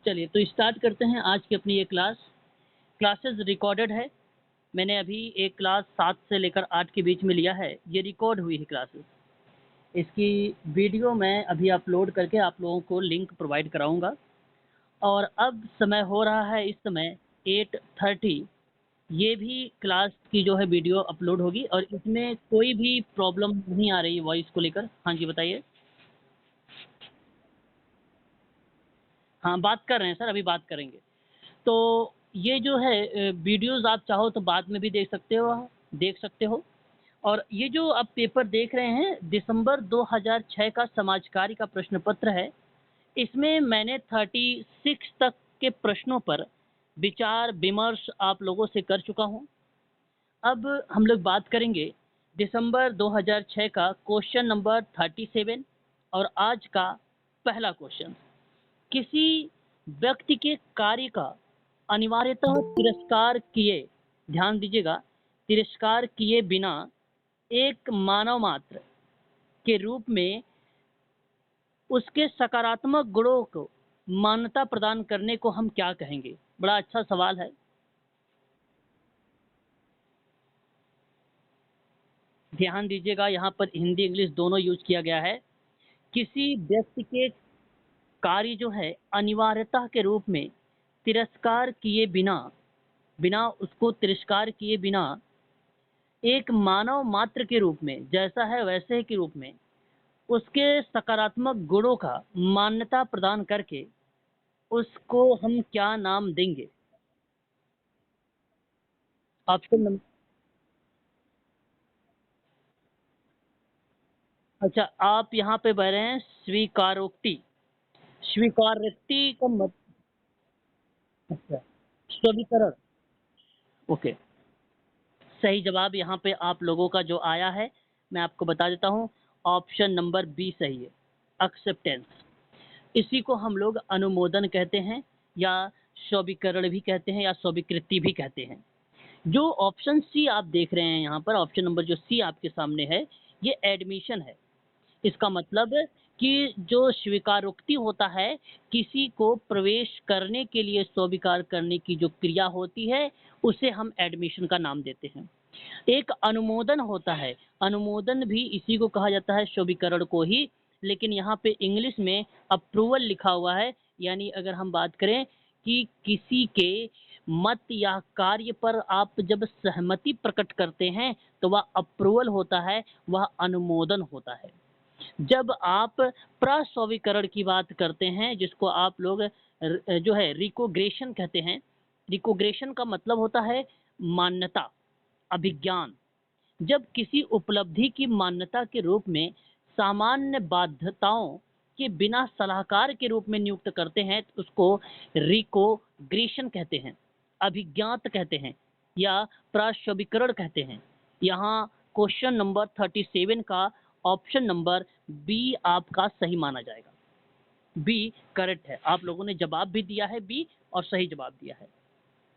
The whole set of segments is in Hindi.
चलिए तो स्टार्ट करते हैं आज की अपनी ये क्लासेस रिकॉर्डेड है। मैंने अभी एक क्लास 7 से लेकर 8 के बीच में लिया है, ये रिकॉर्ड हुई है क्लासेस। इसकी वीडियो मैं अभी अपलोड करके आप लोगों को लिंक प्रोवाइड कराऊंगा। और अब समय हो रहा है इस समय 8:30। ये भी क्लास की जो है वीडियो अपलोड होगी और इसमें कोई भी प्रॉब्लम नहीं आ रही वॉइस को लेकर। हाँ जी बताइए। हाँ बात कर रहे हैं सर, अभी बात करेंगे। तो ये जो है वीडियोज़ आप चाहो तो बाद में भी देख सकते हो। और ये जो आप पेपर देख रहे हैं दिसंबर 2006 का समाज कार्य का प्रश्न पत्र है। इसमें मैंने 36 तक के प्रश्नों पर विचार विमर्श आप लोगों से कर चुका हूँ। अब हम लोग बात करेंगे दिसंबर 2006 का क्वेश्चन नंबर 37 और आज का पहला क्वेश्चन। किसी व्यक्ति के कार्य का अनिवार्यतः तिरस्कार किए, ध्यान दीजिएगा, तिरस्कार किए बिना एक मानव मात्र के रूप में उसके सकारात्मक गुणों को मान्यता प्रदान करने को हम क्या कहेंगे? बड़ा अच्छा सवाल है। ध्यान दीजिएगा, यहाँ पर हिंदी इंग्लिश दोनों यूज किया गया है। किसी व्यक्ति के कार्य जो है अनिवार्यता के रूप में तिरस्कार किए बिना बिना उसको तिरस्कार किए बिना एक मानव मात्र के रूप में, जैसा है वैसे के रूप में उसके सकारात्मक गुणों का मान्यता प्रदान करके उसको हम क्या नाम देंगे? ऑप्शन नंबर, अच्छा आप यहाँ पे बह रहे हैं स्वीकारोक्ति। स्वीकारोक्ति का मत, अच्छा स्वीकरण। ओके, सही जवाब यहाँ पे आप लोगों का जो आया है मैं आपको बता देता हूँ। ऑप्शन नंबर बी सही है, एक्सेप्टेंस। इसी को हम लोग अनुमोदन कहते हैं या स्वीकरण भी कहते हैं या स्वीकृति भी कहते हैं। जो ऑप्शन सी आप देख रहे हैं यहाँ पर, ऑप्शन नंबर जो सी आपके सामने है, ये एडमिशन है। इसका मतलब कि जो स्वीकारोक्ति होता है, किसी को प्रवेश करने के लिए स्वीकार करने की जो क्रिया होती है, उसे हम एडमिशन का नाम देते हैं। एक अनुमोदन होता है, अनुमोदन भी इसी को कहा जाता है, स्वीकरण को ही, लेकिन यहाँ पे इंग्लिश में अप्रूवल लिखा हुआ है। यानी अगर हम बात करें कि किसी के मत या कार्य पर आप जब सहमति प्रकट करते हैं तो वह अप्रूवल होता है, वह अनुमोदन होता है। जब आप प्रस्वीकरण की बात करते हैं, जिसको आप लोग जो है रिकोग्रेशन कहते हैं, रिकोग्रेशन का मतलब होता है मान्यता, अभिज्ञान। जब किसी उपलब्धि की मान्यता के रूप में सामान्य बाध्यताओं के बिना सलाहकार के रूप में नियुक्त करते हैं तो उसको रिकोग्रेशन कहते हैं, अभिज्ञात कहते हैं या प्रस्वीकरण कहते हैं। यहाँ क्वेश्चन नंबर 37 का ऑप्शन नंबर बी आपका सही माना जाएगा। बी करेक्ट है, आप लोगों ने जवाब भी दिया है बी और सही जवाब दिया है।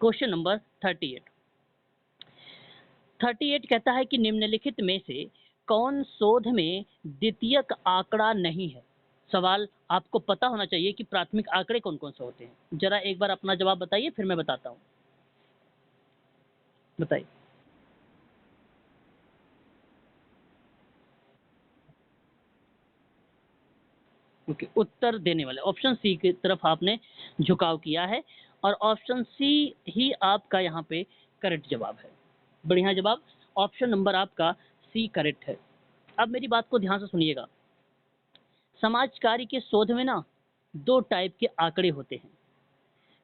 क्वेश्चन नंबर 38 कहता है कि निम्नलिखित में से कौन शोध में द्वितीयक आंकड़ा नहीं है? सवाल आपको पता होना चाहिए कि प्राथमिक आंकड़े कौन कौन से होते हैं। जरा एक बार अपना जवाब बताइए, फिर मैं बताता हूँ। बताइए। ओके, उत्तर देने वाले ऑप्शन सी की तरफ आपने झुकाव किया है और ऑप्शन सी ही आपका यहाँ पे करेक्ट जवाब है। बढ़िया जवाब, ऑप्शन नंबर आपका सी करेक्ट है। अब मेरी बात को ध्यान से सुनिएगा। समाज कार्य के शोध में ना दो टाइप के आंकड़े होते हैं,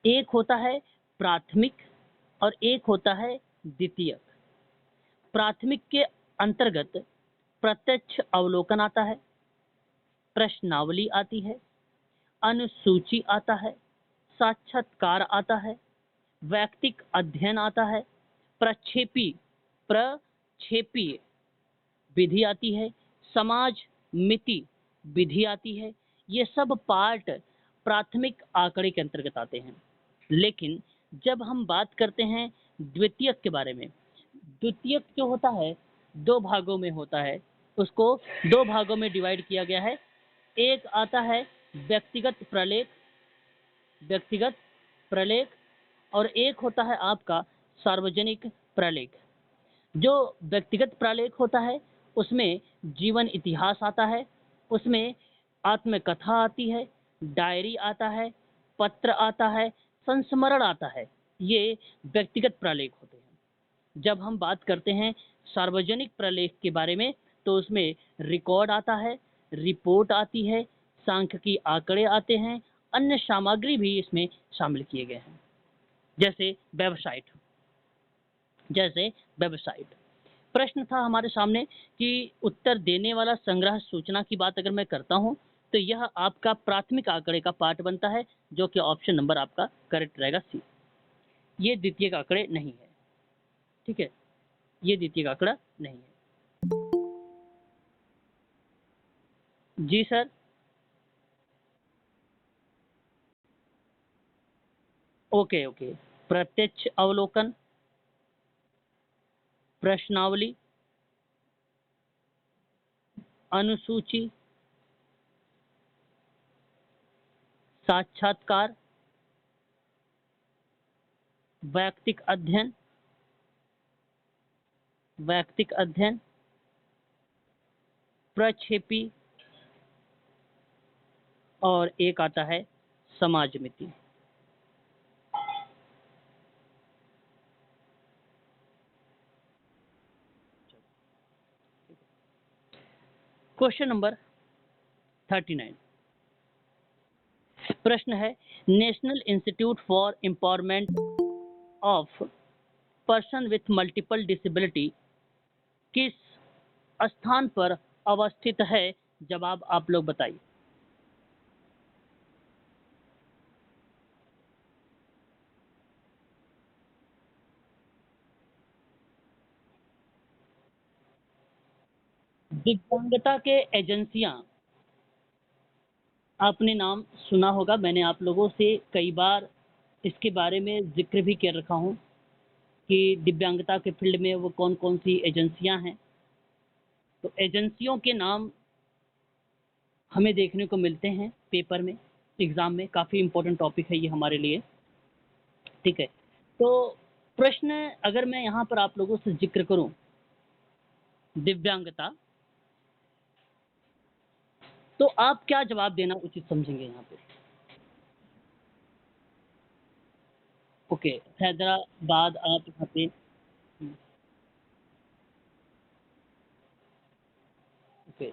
एक होता है प्राथमिक और एक होता है द्वितीयक। प्राथमिक के अंतर्गत प्रत्यक्ष अवलोकन आता है, प्रश्नावली आती है, अनुसूची आता है, साक्षात्कार आता है, वैयक्तिक अध्ययन आता है, प्रक्षेपीय विधि आती है, समाज मिति विधि आती है। ये सब पार्ट प्राथमिक आंकड़े के अंतर्गत आते हैं। लेकिन जब हम बात करते हैं द्वितीयक के बारे में, द्वितीयक जो होता है दो भागों में होता है, उसको दो भागों में डिवाइड किया गया है। एक आता है व्यक्तिगत प्रलेख व्यक्तिगत प्रलेख और एक होता है आपका सार्वजनिक प्रलेख। जो व्यक्तिगत प्रलेख होता है उसमें जीवन इतिहास आता है, उसमें आत्मकथा आती है, डायरी आता है, पत्र आता है, संस्मरण आता है। ये व्यक्तिगत प्रलेख होते हैं। जब हम बात करते हैं सार्वजनिक प्रलेख के बारे में तो उसमें रिकॉर्ड आता है, रिपोर्ट आती है, सांख्यिकी आंकड़े आते हैं, अन्य सामग्री भी इसमें शामिल किए गए हैं, जैसे वेबसाइट। प्रश्न था हमारे सामने कि उत्तर देने वाला संग्रह सूचना की बात अगर मैं करता हूं तो यह आपका प्राथमिक आंकड़े का पार्ट बनता है, जो कि ऑप्शन नंबर आपका करेक्ट रहेगा सी। ये द्वितीयक आंकड़े नहीं है, ठीक है, ये द्वितीयक आंकड़ा नहीं है। जी सर। Okay okay. प्रत्यक्ष अवलोकन, प्रश्नावली, अनुसूची, साक्षात्कार, वैयक्तिक अध्ययन, प्रक्षेपी और एक आता है समाज मिति। क्वेश्चन नंबर 39 प्रश्न है, national institute for empowerment of person with multiple disability किस स्थान पर अवस्थित है? जवाब आप लोग बताइए। दिव्यांगता के एजेंसियां, आपने नाम सुना होगा, मैंने आप लोगों से कई बार इसके बारे में जिक्र भी कर रखा हूं कि दिव्यांगता के फील्ड में वो कौन कौन सी एजेंसियां हैं। तो एजेंसियों के नाम हमें देखने को मिलते हैं पेपर में, एग्जाम में। काफ़ी इंपॉर्टेंट टॉपिक है ये हमारे लिए, ठीक है। तो प्रश्न अगर मैं यहाँ पर आप लोगों से जिक्र करूं, दिव्यांगता, तो आप क्या जवाब देना उचित समझेंगे यहाँ पे? ओके, हैदराबाद आप यहाँ पे ओके,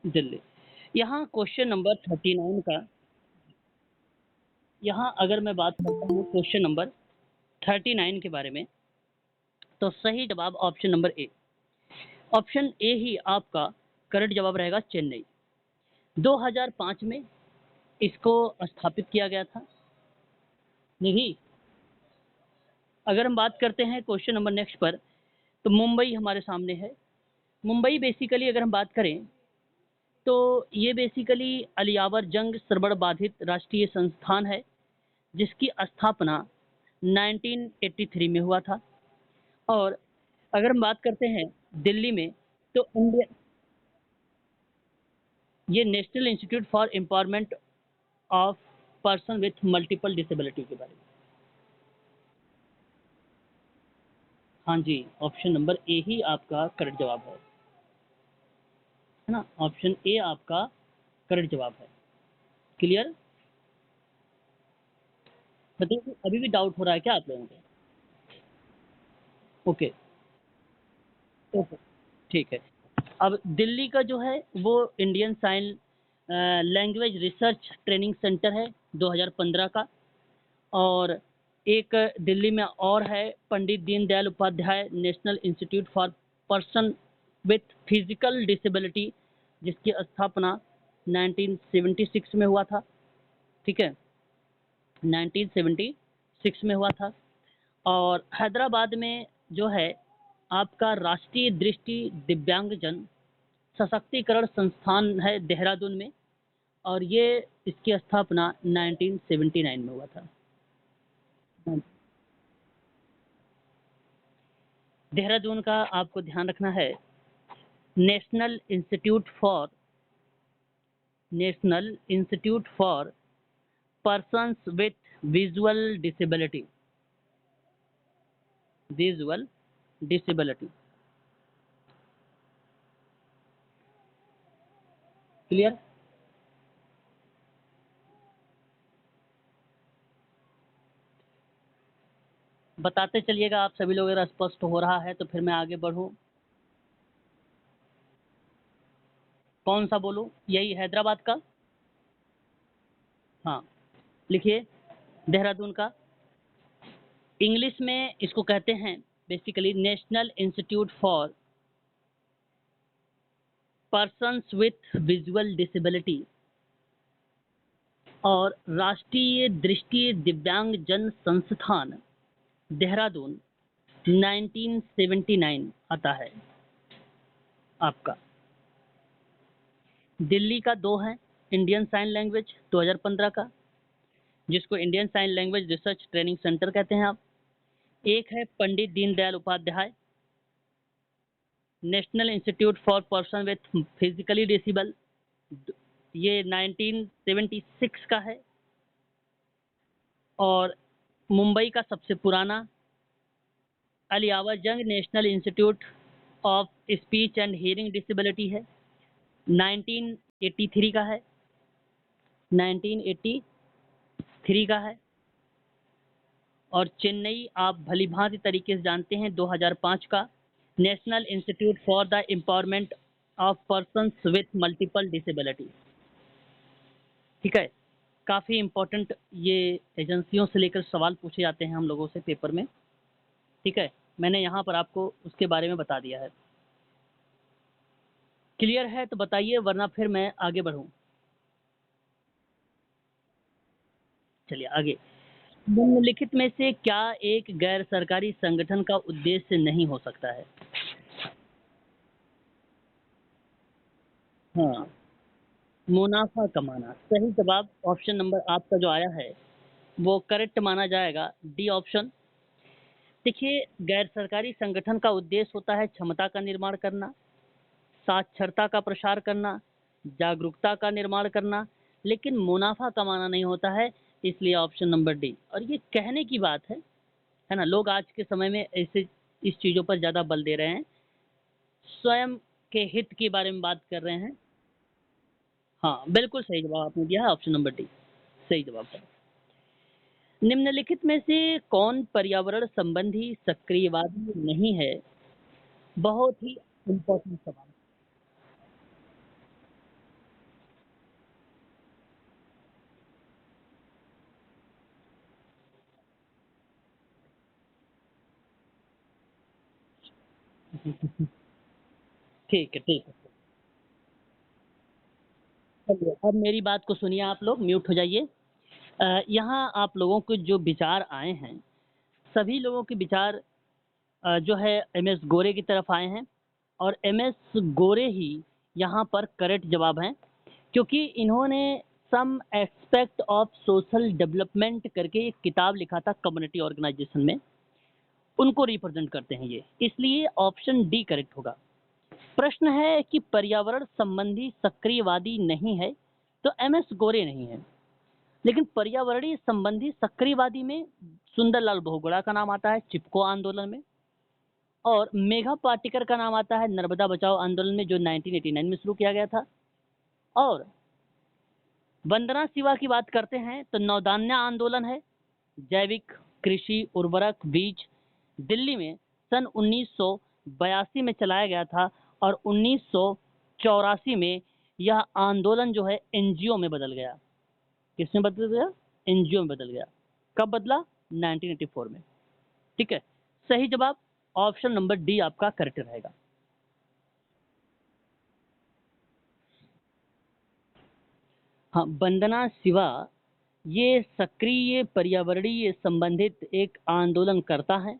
दिल्ली। यहाँ क्वेश्चन नंबर 39 का, यहाँ अगर मैं बात करता हूँ क्वेश्चन नंबर 39 के बारे में, तो सही जवाब option number A, option A ही आपका करेक्ट जवाब रहेगा। चेन्नई 2005 में इसको स्थापित किया गया था। नहीं, अगर हम बात करते हैं क्वेश्चन नंबर नेक्स्ट पर, तो मुंबई हमारे सामने है। मुंबई बेसिकली अगर हम बात करें तो ये बेसिकली अलियावर जंग श्रवण बाधित राष्ट्रीय संस्थान है, जिसकी स्थापना 1983 में हुआ था। और अगर हम बात करते हैं दिल्ली में, तो इंडिया, ये national institute for empowerment of person with multiple disability के बारे में। हाँ जी, ऑप्शन नंबर ए ही आपका करेक्ट जवाब है ना? ऑप्शन ए आपका करेक्ट जवाब है। क्लियर? बताइए, अभी भी डाउट हो रहा है क्या आप लोगों को? ओके ओके, ठीक है। अब दिल्ली का जो है वो Indian sign language research training centre है 2015 का। और एक दिल्ली में और है, Pandit Deendayal Upadhyay national institute for person with physical disability, जिसकी स्थापना 1976 में हुआ था, ठीक है, 1976 में हुआ था। और हैदराबाद में जो है आपका राष्ट्रीय दृष्टि दिव्यांगजन सशक्तिकरण संस्थान है देहरादून में, और ये इसकी स्थापना 1979 में हुआ था। देहरादून का आपको ध्यान रखना है, national institute for persons with visual disability. Clear? बताते चलिएगा आप सभी लोग, अगर स्पष्ट हो रहा है तो फिर मैं आगे बढ़ूं। कौन सा बोलूं? यही हैदराबाद का? हाँ, लिखिए देहरादून का। इंग्लिश में इसको कहते हैं basically national institute for persons with visual disability और राष्ट्रीय दृष्टि दिव्यांग जन संस्थान देहरादून 1979 आता है आपका। दिल्ली का 2 है, इंडियन साइन लैंग्वेज 2015 का, जिसको Indian sign language research training centre कहते हैं आप। एक है Pandit Deendayal Upadhyay national institute for person with physically disabled, ये 1976 का है। और मुंबई का सबसे पुराना अलियावा जंग national institute of speech and hearing disability है, 1983 का है, 1983 का है। और चेन्नई आप भलीभांति तरीके से जानते हैं 2005 का national institute for the empowerment of persons with multiple disability. ठीक है, काफ़ी इम्पोर्टेंट ये एजेंसियों से लेकर सवाल पूछे जाते हैं हम लोगों से पेपर में। ठीक है, मैंने यहाँ पर आपको उसके बारे में बता दिया है। क्लियर है तो बताइए, वरना फिर मैं आगे बढ़ूँ। चलिए आगे। निम्नलिखित में से क्या एक गैर सरकारी संगठन का उद्देश्य नहीं हो सकता है? हाँ, मुनाफा कमाना। सही जवाब ऑप्शन नंबर आपका जो आया है वो करेक्ट माना जाएगा, डी ऑप्शन। देखिए, गैर सरकारी संगठन का उद्देश्य होता है क्षमता का निर्माण करना, साक्षरता का प्रसार करना, जागरूकता का निर्माण करना, लेकिन मुनाफा कमाना नहीं होता है। इसलिए ऑप्शन नंबर डी। और ये कहने की बात है ना, लोग आज के समय में ऐसे इस चीज़ों पर ज़्यादा बल दे रहे हैं, स्वयं के हित के बारे में बात कर रहे हैं। हाँ, बिल्कुल सही जवाब आपने दिया है, ऑप्शन नंबर डी सही जवाब है। निम्नलिखित में से कौन पर्यावरण संबंधी सक्रियवादी नहीं है? बहुत ही इम्पोर्टेंट सवाल। ठीक है, ठीक है। चलिए, अब मेरी बात को सुनिए, आप लोग म्यूट हो जाइए। यहाँ आप लोगों के जो विचार आए हैं, सभी लोगों के विचार जो है एमएस गोरे की तरफ आए हैं, और एमएस गोरे ही यहाँ पर करेक्ट जवाब हैं, क्योंकि इन्होंने some aspect of social development करके एक किताब लिखा था कम्युनिटी ऑर्गेनाइजेशन में, उनको रिप्रेजेंट करते हैं ये, इसलिए ऑप्शन डी करेक्ट होगा। प्रश्न है कि पर्यावरण संबंधी सक्रियवादी नहीं है, तो एमएस गोरे नहीं है, लेकिन पर्यावरणीय संबंधी सक्रियवादी में सुंदरलाल बहुगुणा का नाम आता है चिपको आंदोलन में, और मेघा पाटिकर का नाम आता है नर्मदा बचाओ आंदोलन में, जो 1989 में शुरू किया गया था। और वंदना शिवा की बात करते हैं तो नवदान्य आंदोलन है, जैविक कृषि उर्वरक बीज, दिल्ली में सन 1982 में चलाया गया था, और 1984 में यह आंदोलन जो है एनजीओ में बदल गया। किसमें बदल गया? एनजीओ में बदल गया। कब बदला? 1984 में। ठीक है, सही जवाब ऑप्शन नंबर डी आपका करेक्ट रहेगा। हाँ, वंदना शिवा ये सक्रिय पर्यावरणीय संबंधित एक आंदोलन करता है।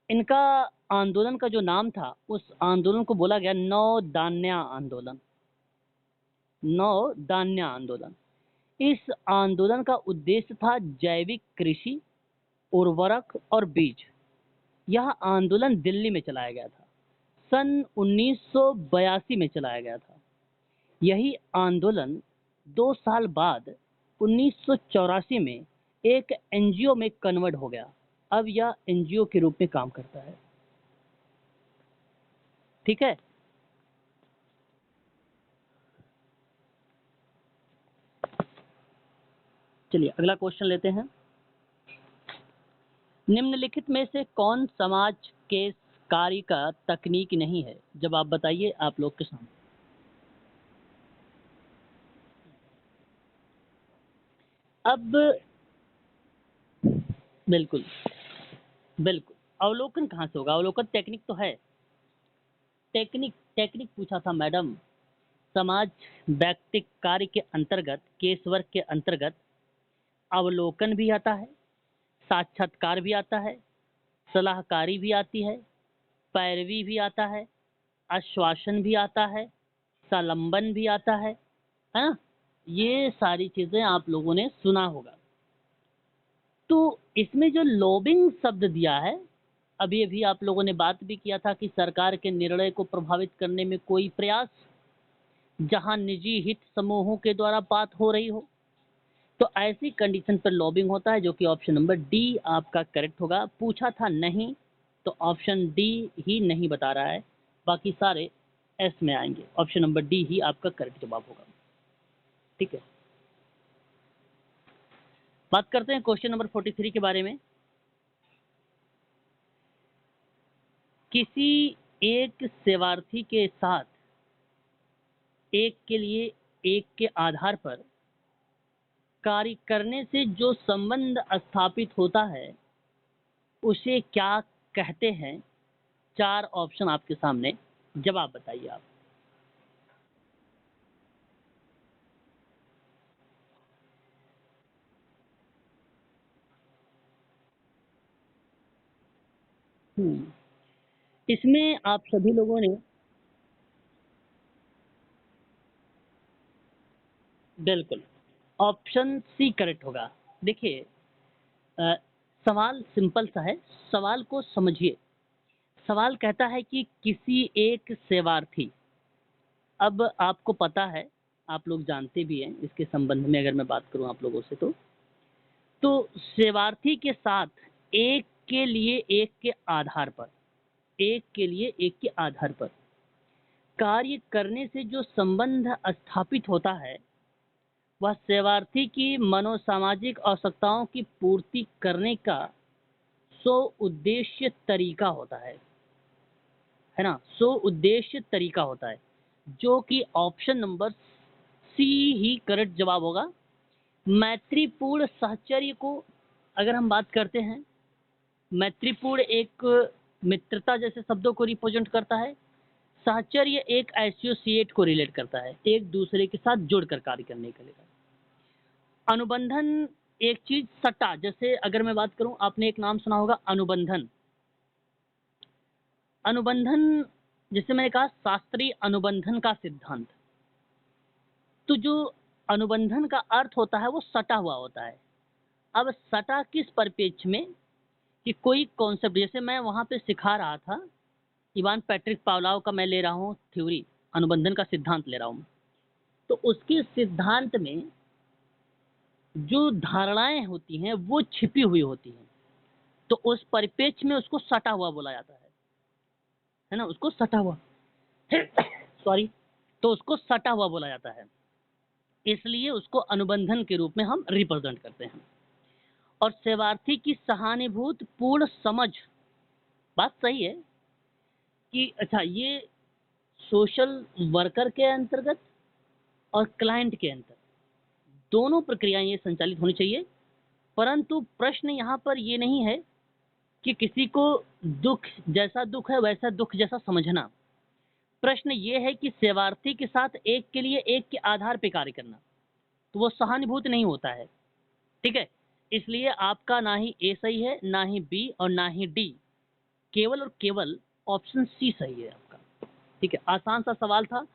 इनका आंदोलन का जो नाम था, उस आंदोलन को बोला गया नवदान्य आंदोलन। नवदान्य आंदोलन। इस आंदोलन का उद्देश्य था जैविक कृषि, उर्वरक और बीज, यह आंदोलन दिल्ली में चलाया गया था, सन 1982 में चलाया गया था। यही आंदोलन 2 साल बाद 1984 में एक एनजीओ में कन्वर्ट हो गया। अब यह एनजीओ के रूप में काम करता है। ठीक है, चलिए अगला क्वेश्चन लेते हैं। निम्नलिखित में से कौन समाज के कार्य का तकनीक नहीं है? जवाब बताइए आप लोग के सामने। अब बिल्कुल बिल्कुल, अवलोकन कहाँ से होगा? अवलोकन टेक्निक तो है। टेक्निक टेक्निक पूछा था मैडम। समाज व्यक्तिक कार्य के अंतर्गत, केस वर्क के अंतर्गत अवलोकन भी आता है, साक्षात्कार भी आता है, सलाहकारी भी आती है, पैरवी भी आता है, आश्वासन भी आता है, सालंबन भी आता है ना? ये सारी चीजें आप लोगों ने सुना होगा। तो इसमें जो लॉबिंग शब्द दिया है, अभी अभी आप लोगों ने बात भी किया था कि सरकार के निर्णय को प्रभावित करने में कोई प्रयास, जहां निजी हित समूहों के द्वारा बात हो रही हो, तो ऐसी कंडीशन पर लॉबिंग होता है, जो कि ऑप्शन नंबर डी आपका करेक्ट होगा। पूछा था नहीं, तो ऑप्शन डी ही नहीं बता रहा है, बाकी सारे एस में आएंगे। ऑप्शन नंबर डी ही आपका करेक्ट जवाब होगा। ठीक है, बात करते हैं क्वेश्चन नंबर 43 के बारे में। किसी एक सेवार्थी के साथ एक के लिए एक के आधार पर कार्य करने से जो संबंध स्थापित होता है, उसे क्या कहते हैं? 4 ऑप्शन आपके सामने, जवाब बताइए आप। इसमें आप सभी लोगों ने बिल्कुल ऑप्शन सी करेक्ट होगा। देखिए, अ, सवाल सिंपल सा है, सवाल को समझिए। सवाल कहता है कि किसी एक सेवार्थी, अब आपको पता है, आप लोग जानते भी हैं इसके संबंध में, अगर मैं बात करूं आप लोगों से, तो सेवार्थी के साथ एक के लिए एक के आधार पर, एक के लिए एक के आधार पर कार्य करने से जो संबंध स्थापित होता है, वह सेवार्थी की मनोसामाजिक आवश्यकताओं की पूर्ति करने का सो उद्देश्य तरीका होता है ना? सो उद्देश्य तरीका होता है, जो कि ऑप्शन नंबर सी ही करेक्ट जवाब होगा। मैत्रीपूर्ण साहचर्य को अगर हम बात करते हैं, मैत्रीपूर्ण एक मित्रता जैसे शब्दों को रिप्रेजेंट करता है। साहचर्य एक एसोसिएट को रिलेट करता है, एक दूसरे के साथ जुड़कर कार्य करने के लिए। अनुबंधन एक चीज सट्टा, जैसे अगर मैं बात करूं, आपने एक नाम सुना होगा अनुबंधन। अनुबंधन, जैसे मैंने कहा, शास्त्रीय अनुबंधन का सिद्धांत। तो जो अनुबंधन का अर्थ होता है वो सटा हुआ होता है। अब सटा किस परिप्रेक्ष्य में, कि कोई कॉन्सेप्ट, जैसे मैं वहां पे सिखा रहा था, इवान पैट्रिक पावलोव का मैं ले रहा हूँ थ्योरी, अनुबंधन का सिद्धांत ले रहा हूँ, तो उसके सिद्धांत में जो धारणाएं होती हैं वो छिपी हुई होती हैं, तो उस परिप्रेक्ष्य में उसको सटा हुआ बोला जाता है ना? उसको सटा हुआ सॉरी, तो उसको सटा हुआ बोला जाता है, इसलिए उसको अनुबंधन के रूप में हम रिप्रेजेंट करते हैं। और सेवार्थी की सहानुभूति पूर्ण समझ, बात सही है कि अच्छा, ये सोशल वर्कर के अंतर्गत और क्लाइंट के अंतर्गत दोनों प्रक्रियाएं ये संचालित होनी चाहिए। परंतु प्रश्न यहाँ पर ये नहीं है कि किसी को दुख है वैसा दुख जैसा समझना। प्रश्न ये है कि सेवार्थी के साथ एक के लिए एक के आधार पर कार्य करना, तो वो सहानुभूति नहीं होता है। ठीक है, इसलिए आपका ना ही ए सही है, ना ही बी और ना ही डी, केवल और केवल ऑप्शन सी सही है आपका। ठीक है, आसान सा सवाल था,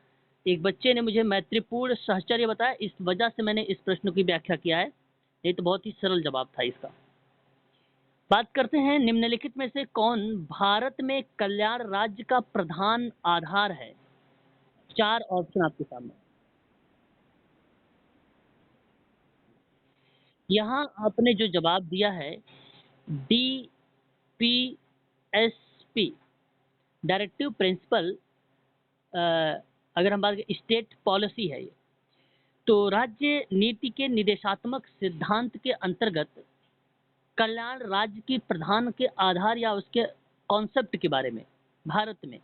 एक बच्चे ने मुझे मैत्रीपूर्ण साहचर्य बताया, इस वजह से मैंने इस प्रश्न की व्याख्या किया है, नहीं तो बहुत ही सरल जवाब था इसका। बात करते हैं निम्नलिखित में से कौन भारत में कल्याण राज्य का प्रधान आधार है। 4 ऑप्शन आपके सामने। यहाँ आपने जो जवाब दिया है DPSP, डायरेक्टिव प्रिंसिपल, अगर हम बात करें स्टेट पॉलिसी है ये, तो राज्य नीति के निर्देशात्मक सिद्धांत के अंतर्गत कल्याण राज्य की प्रधान के आधार या उसके कॉन्सेप्ट के बारे में भारत में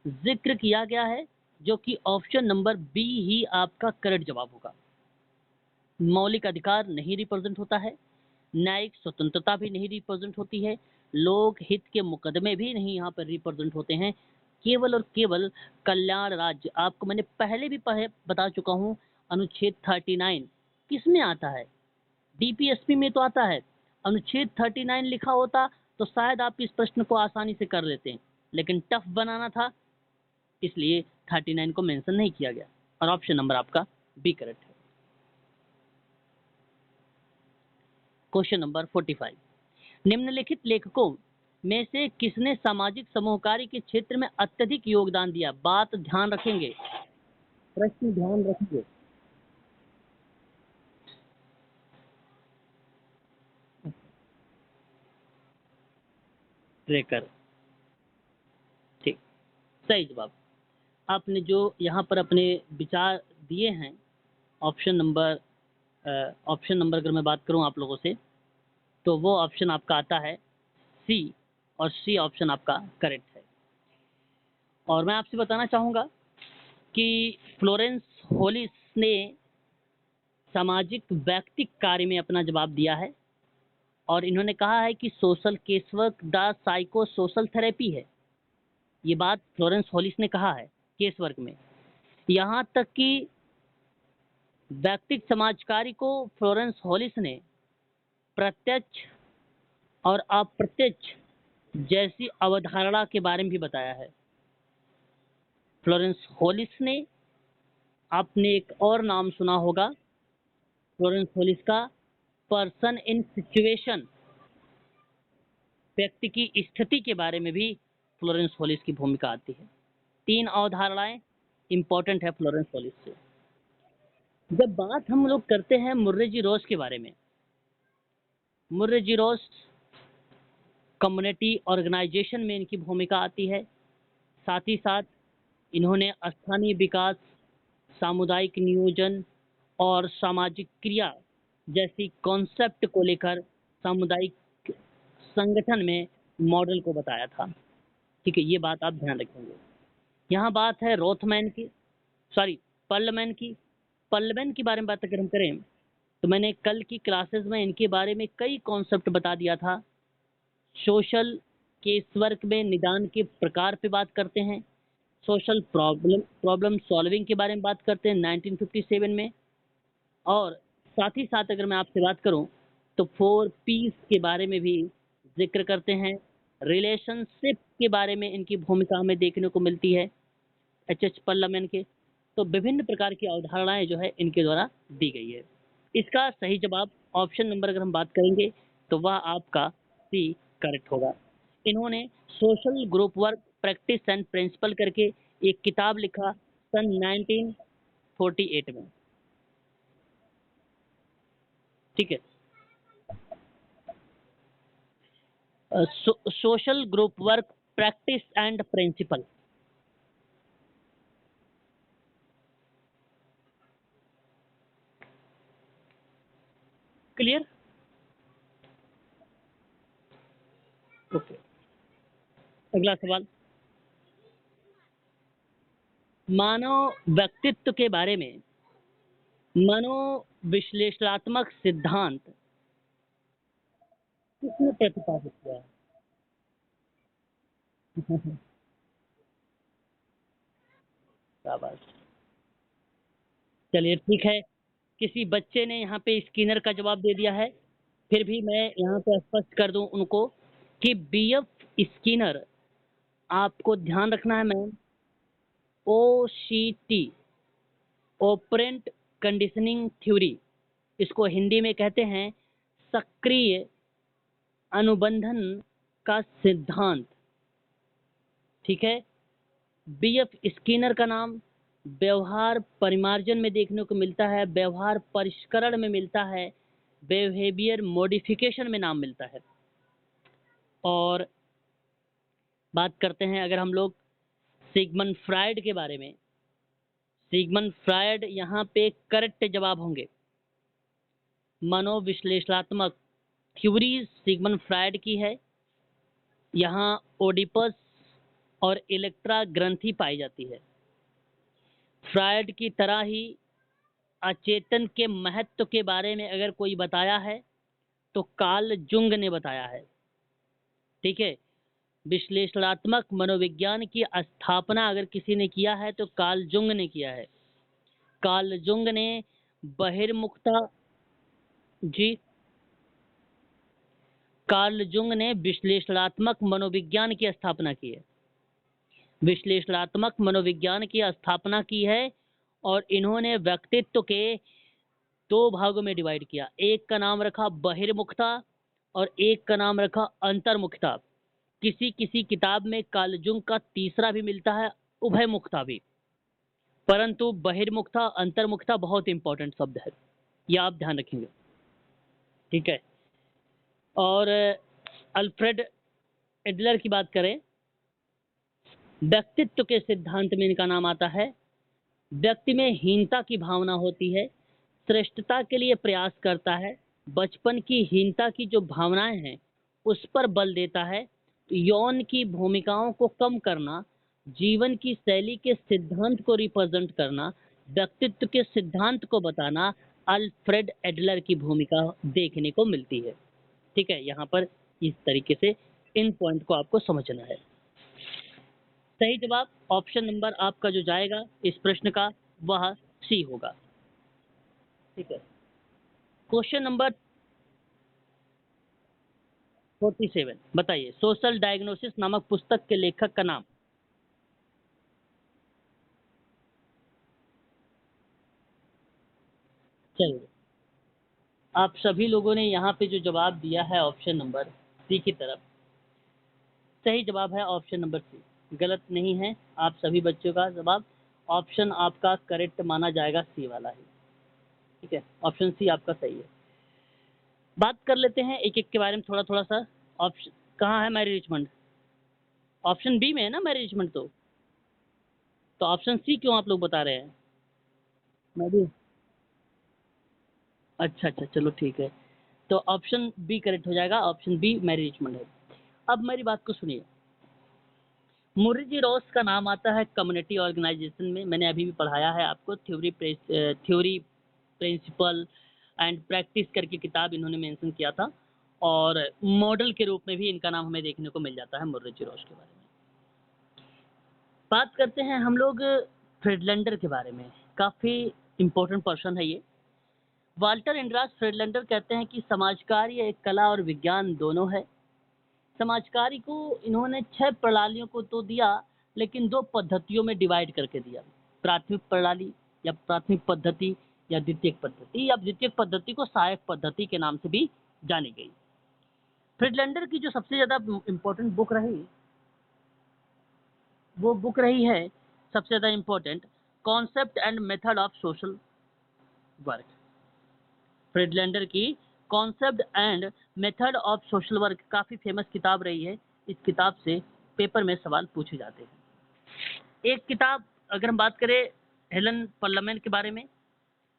जिक्र किया गया है, जो कि ऑप्शन नंबर बी ही आपका करेक्ट जवाब होगा। मौलिक अधिकार नहीं रिप्रेजेंट होता है, न्यायिक स्वतंत्रता भी नहीं रिप्रेजेंट होती है, लोक हित के मुकदमे भी नहीं यहाँ पर रिप्रेजेंट होते हैं, केवल और केवल कल्याण राज्य। आपको मैंने पहले भी बता चुका हूँ, अनुच्छेद 39 किस में आता है, डीपीएसपी में तो आता है। अनुच्छेद 39 लिखा होता तो शायद आप इस प्रश्न को आसानी से कर लेते हैं, लेकिन टफ बनाना था इसलिए 39 को मेंशन नहीं किया गया, और ऑप्शन नंबर आपका बी करेक्ट है। क्वेश्चन नंबर 45, निम्नलिखित लेखकों में से किसने सामाजिक समूहकारी के क्षेत्र में अत्यधिक योगदान दिया। बात ध्यान रखेंगे, प्रश्न ध्यान रखेंगे। ट्रेकर, ठीक, सही जवाब। आपने जो यहाँ पर अपने विचार दिए हैं, ऑप्शन नंबर अगर मैं बात करूँ आप लोगों से, तो वो ऑप्शन आपका आता है सी, और सी ऑप्शन आपका करेक्ट है। और मैं आपसे बताना चाहूँगा कि फ्लोरेंस होलिस ने सामाजिक व्यक्तिक कार्य में अपना जवाब दिया है, और इन्होंने कहा है कि social casework the psycho social therapy है। ये बात फ्लोरेंस होलिस ने कहा है केसवर्क में। यहाँ तक कि व्यक्तिक समाज कार्य को फ्लोरेंस होलिस ने प्रत्यक्ष और अप्रत्यक्ष जैसी अवधारणा के बारे में भी बताया है। फ्लोरेंस होलिस ने, आपने एक और नाम सुना होगा फ्लोरेंस होलिस का, पर्सन इन सिचुएशन, व्यक्ति की स्थिति के बारे में भी फ्लोरेंस होलिस की भूमिका आती है। 3 अवधारणाएं इंपॉर्टेंट है फ्लोरेंस होलिस से। जब बात हम लोग करते हैं मुर्रे जी रोज के बारे में, मुर्रे जी रोज कम्युनिटी ऑर्गेनाइजेशन में इनकी भूमिका आती है। साथ ही साथ इन्होंने स्थानीय विकास, सामुदायिक नियोजन और सामाजिक क्रिया जैसी कॉन्सेप्ट को लेकर सामुदायिक संगठन में मॉडल को बताया था। ठीक है, ये बात आप ध्यान रखेंगे। यहाँ बात है रोथमैन की, सॉरी पर्लमैन की। पर्लमैन के बारे में बात अगर हम करें, तो मैंने कल की क्लासेस में इनके बारे में कई कॉन्सेप्ट बता दिया था। सोशल केसवर्क में निदान के प्रकार पे बात करते हैं, सोशल प्रॉब्लम सॉल्विंग के बारे में बात करते हैं 1957 में, और साथ ही साथ अगर मैं आपसे बात करूं तो 4 पीस के बारे में भी जिक्र करते हैं। रिलेशनशिप के बारे में इनकी भूमिका हमें देखने को मिलती है एच पर्लमैन के। तो विभिन्न प्रकार की अवधारणाएं जो है इनके द्वारा दी गई है। इसका सही जवाब ऑप्शन नंबर अगर हम बात करेंगे तो वह आपका सी करेक्ट होगा। इन्होंने social group work practice and principle करके एक किताब लिखा सन 1948 में। ठीक है, social group work practice and principle. Clear, okay. अगला सवाल, मानव व्यक्तित्व के बारे में मनोविश्लेषणात्मक सिद्धांत किसने प्रतिपादित किया है? शाबाश, चलिए ठीक है। किसी बच्चे ने यहाँ पे स्किनर का जवाब दे दिया है, फिर भी मैं यहाँ पे स्पष्ट कर दूं उनको कि बीएफ स्किनर, आपको ध्यान रखना है ma'am, OCT operant conditioning theory, इसको हिंदी में कहते हैं सक्रिय अनुबंधन का सिद्धांत, ठीक है। बीएफ स्किनर का नाम व्यवहार परिमार्जन में देखने को मिलता है, व्यवहार परिष्करण में मिलता है, बिहेवियर मॉडिफिकेशन में नाम मिलता है। और बात करते हैं अगर हम लोग सिगमंड फ्रायड के बारे में, सिगमंड फ्रायड यहाँ पे करेक्ट जवाब होंगे। मनोविश्लेषणात्मक थ्योरी सिगमंड फ्रायड की है। यहाँ ओडिपस और इलेक्ट्रा ग्रंथि पाई जाती है। फ्रायड की तरह ही अचेतन के महत्व के बारे में अगर कोई बताया है तो कार्ल जुंग ने बताया है, ठीक है। विश्लेषणात्मक मनोविज्ञान की स्थापना अगर किसी ने किया है तो कार्ल जुंग ने किया है। कार्ल जुंग ने बहिर्मुखता, जी, कार्ल जुंग ने विश्लेषणात्मक मनोविज्ञान की स्थापना की है, विश्लेषणात्मक मनोविज्ञान की स्थापना की है। और इन्होंने व्यक्तित्व के दो भागों में डिवाइड किया, एक का नाम रखा बहिर्मुखता और एक का नाम रखा अंतर्मुखता। किसी किसी किताब में कार्ल जुंग का तीसरा भी मिलता है, उभयमुखता भी, परंतु बहिर्मुखता अंतर्मुखता बहुत इंपॉर्टेंट शब्द है, यह आप ध्यान रखेंगे, ठीक है। और अल्फ्रेड एडलर की बात करें, व्यक्तित्व के सिद्धांत में इनका नाम आता है। व्यक्ति में हीनता की भावना होती है, श्रेष्ठता के लिए प्रयास करता है, बचपन की हीनता की जो भावनाएं हैं उस पर बल देता है, यौन की भूमिकाओं को कम करना, जीवन की शैली के सिद्धांत को रिप्रेजेंट करना, व्यक्तित्व के सिद्धांत को बताना, अल्फ्रेड एडलर की भूमिका देखने को मिलती है, ठीक है। यहाँ पर इस तरीके से इन पॉइंट को आपको समझना है। सही जवाब ऑप्शन नंबर आपका जो जाएगा इस प्रश्न का वह सी होगा, ठीक है। क्वेश्चन नंबर 47 बताइए, सोशल डायग्नोसिस नामक पुस्तक के लेखक का नाम। चलिए, आप सभी लोगों ने यहाँ पे जो जवाब दिया है ऑप्शन नंबर सी की तरफ, सही जवाब है ऑप्शन नंबर सी, गलत नहीं है। आप सभी बच्चों का जवाब ऑप्शन आपका करेक्ट माना जाएगा, सी वाला ही, ठीक है। ऑप्शन सी आपका सही है। बात कर लेते हैं एक एक के बारे में थोड़ा थोड़ा सा। ऑप्शन कहाँ है मैरी रिचमंड? ऑप्शन बी में है ना मैरी रिचमंड, तो ऑप्शन सी क्यों आप लोग बता रहे हैं? मैरी, अच्छा अच्छा, चलो ठीक है, तो ऑप्शन बी करेक्ट हो जाएगा, ऑप्शन बी मैरी रिचमंड है। अब मेरी बात को सुनिए, मुर्री रॉस का नाम आता है कम्युनिटी ऑर्गेनाइजेशन में, मैंने अभी भी पढ़ाया है आपको, थ्योरी प्रिंसिपल एंड प्रैक्टिस करके किताब इन्होंने मेंशन किया था, और मॉडल के रूप में भी इनका नाम हमें देखने को मिल जाता है मुर्री रॉस के बारे में। बात करते हैं हम लोग फ्रेडलैंडर के बारे में, काफ़ी इम्पोर्टेंट पर्सन है ये। वाल्टर एंड्रास फ्रेडलैंडर कहते हैं कि समाज कार्य एक कला और विज्ञान दोनों है। समाज कार्य को इन्होंने 6 प्रणालियों को तो दिया, लेकिन 2 पद्धतियों में डिवाइड करके दिया, प्राथमिक प्रणाली या प्राथमिक पद्धति या द्वितीयक पद्धति, या द्वितीयक पद्धति को सहायक पद्धति के नाम से भी जानी गई। फ्रेडलैंडर की जो सबसे ज़्यादा इम्पोर्टेंट बुक रही, वो बुक रही है सबसे ज़्यादा important, concept and method of social work. Friedlander की concept and method of social work काफ़ी फेमस किताब रही है। इस किताब से पेपर में सवाल पूछे जाते हैं। एक किताब अगर हम बात करें हेलन पर्लमैन के बारे में,